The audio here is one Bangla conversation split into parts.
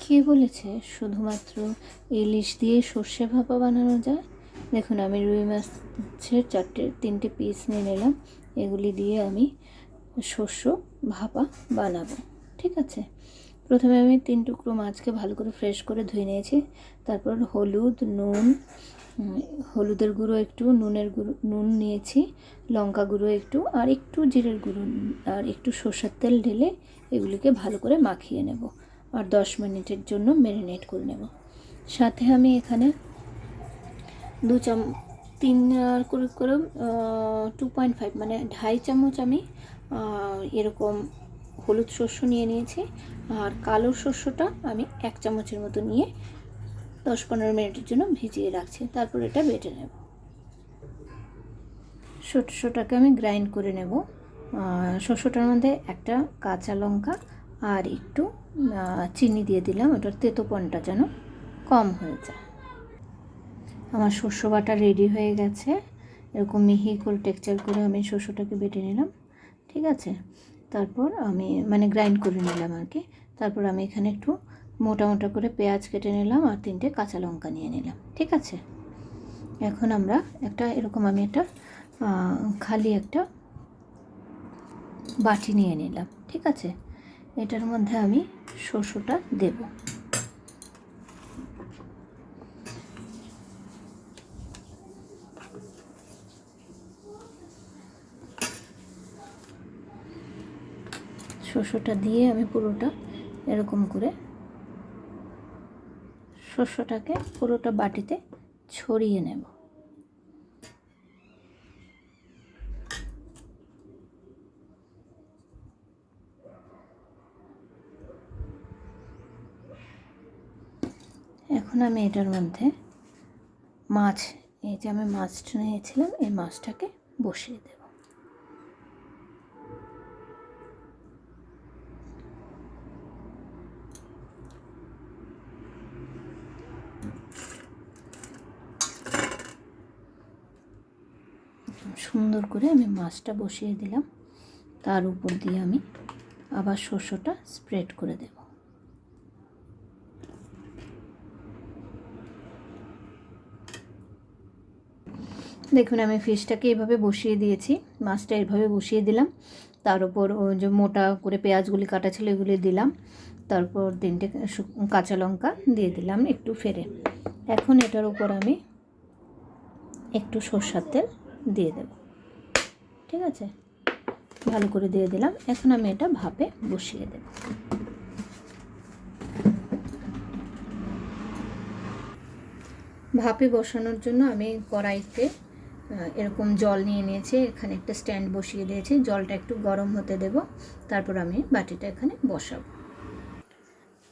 কে বলেছে শুধুমাত্র ইলিশ দিয়ে সর্ষে ভাপা বানানো যায়? দেখুন, আমি রুই মাছের তিনটে পিস নিয়ে নিলাম। এগুলি দিয়ে আমি শস্য ভাপা বানাবো। ঠিক আছে, প্রথমে আমি 3 টুকরো মাছকে ভালো করে ফ্রেশ করে ধুয়ে নিয়েছি। তারপর হলুদ, নুন, হলুদের গুঁড়ো একটু, নুন নিয়েছি, লঙ্কা গুঁড়ো একটু, আর একটু জিরের গুঁড়ো, আর একটু সর্ষের তেল ঢেলে এগুলিকে ভালো করে মাখিয়ে নেব আর 10 মিনিটের জন্য ম্যারিনেট করে নেব। সাথে আমি এখানে 3 করে 2.5 মানে 2.5 চামচ আমি এরকম হলুদ শস্য নিয়ে নিয়েছি। আর কালো শস্যটা আমি 1 চামচের মতো নিয়ে 10-15 মিনিটের জন্য ভিজিয়ে রাখছি। তারপর এটা বেটে নেব। শস্যটাকে আমি গ্রাইন্ড করে নেব। শস্যটার মধ্যে একটা কাঁচা লঙ্কা আর একটু চিনি দিয়ে দিলাম, ওটার তেতোপনটা যেন কম হয়ে যায়। আমার শস্য বাটা রেডি হয়ে গেছে। এরকম মিহি করে টেক্সচার করে আমি শস্যটাকে বেটে নিলাম। ঠিক আছে, তারপর আমি গ্রাইন্ড করে নিলাম আর কি। তারপর আমি এখানে একটু মোটা মোটা করে পেঁয়াজ কেটে নিলাম আর 3টে কাঁচা লঙ্কা নিয়ে নিলাম। ঠিক আছে, এখন আমরা আমি একটা খালি একটা বাটি নিয়ে নিলাম। ঠিক আছে, এটার মধ্যে আমি শস্যটা দেব। শস্যটা দিয়ে আমি পুরোটা এরকম করে শস্যটাকে পুরোটা বাটিতে ছড়িয়ে নেব। এখন আমি এটার মধ্যে এই যে আমি মাছটা নিয়েছিলাম, এই মাছটাকে বসিয়ে দেব। সুন্দর করে আমি মাছটা বসিয়ে দিলাম। তার উপর দিয়ে আমি আবার শস্যটা স্প্রেড করে দেব। দেখুন, আমি ফিশটাকে এভাবে বসিয়ে দিয়েছি, মাছটা এভাবে বসিয়ে দিলাম। তার উপর যে মোটা করে পেঁয়াজগুলি কাটা ছিল এগুলি দিলাম। তারপর 3টে কাঁচা লঙ্কা দিয়ে দিলাম একটু ফেরে। এখন এটার উপর আমি একটু সরষের তেল দিয়ে দেব। ঠিক আছে, ভালো করে দিয়ে দিলাম। এখন আমি এটা ভাপে বসিয়ে দেব। ভাপে বসানোর জন্য আমি কড়াইতে এরকম জল নিয়ে নিয়েছি, এখানে একটা স্ট্যান্ড বসিয়ে দিয়েছি। জলটা একটু গরম হতে দেব, তারপর আমি বাটিটা এখানে বসাবো।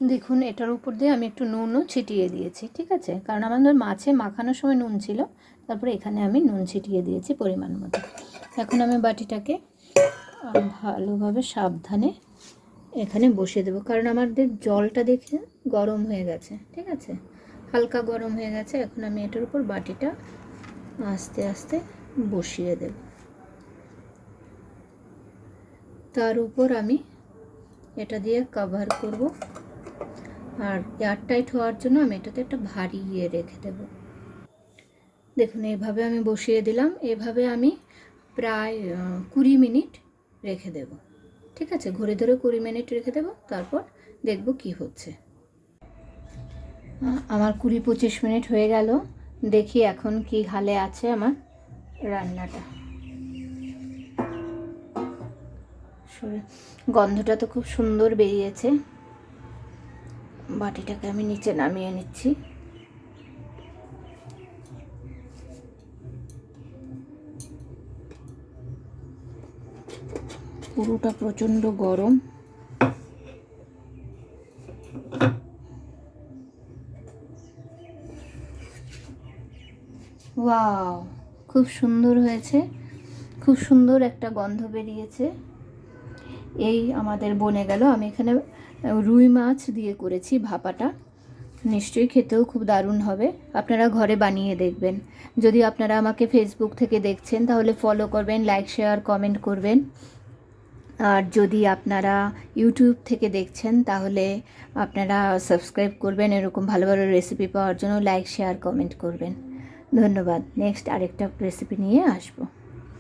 দেখুন, এটার উপর দিয়ে আমি একটু নুনও ছিটিয়ে দিয়েছি। ঠিক আছে, কারণ আমাদের মাছে মাখানোর সময় নুন ছিল, তারপরে এখানে আমি নুন ছিটিয়ে দিয়েছি পরিমাণ মতো। এখন আমি বাটিটাকে ভালোভাবে সাবধানে এখানে বসিয়ে দেবো, কারণ আমাদের জলটা দেখে গরম হয়ে গেছে। ঠিক আছে, হালকা গরম হয়ে গেছে। এখন আমি এটার উপর বাটিটা আস্তে আস্তে বসিয়ে দেব। তার উপর আমি এটা দিয়ে কভার করব, আর এয়ারটাইট হওয়ার জন্য আমি এটাতে একটা ভারী রেখে দেব। দেখুন, এইভাবে আমি বসিয়ে দিলাম। এভাবে আমি প্রায় 20 মিনিট রেখে দেব। ঠিক আছে, ঘুরে ধরে 20 মিনিট রেখে দেব, তারপর দেখব কি হচ্ছে। আমার 20-25 মিনিট হয়ে গেল। দেখি এখন কি হালে আছে আমার রান্নাটা। গন্ধটা তো খুব সুন্দর বেরিয়েছে। বাটিটাকে আমি নিচে নামিয়ে নিচ্ছি। পুরোটা প্রচণ্ড গরম। ওয়াও, খুব সুন্দর হয়েছে, খুব সুন্দর একটা গন্ধ বেরিয়েছে। এই আমাদের বনে গেল। আমি এখানে রুই মাছ দিয়ে করেছি ভাপাটা, নিশ্চয়ই খেতেও খুব দারুণ হবে। আপনারা ঘরে বানিয়ে দেখবেন। যদি আপনারা আমাকে ফেসবুক থেকে দেখছেন তাহলে ফলো করবেন, লাইক, শেয়ার, কমেন্ট করবেন। আর যদি আপনারা ইউটিউব থেকে দেখছেন তাহলে আপনারা সাবস্ক্রাইব করবেন এরকম ভালো ভালো রেসিপি পাওয়ার জন্য। লাইক শেয়ার কমেন্ট করবেন। ধন্যবাদ। নেক্সট আরেকটা রেসিপি নিয়ে আসবো।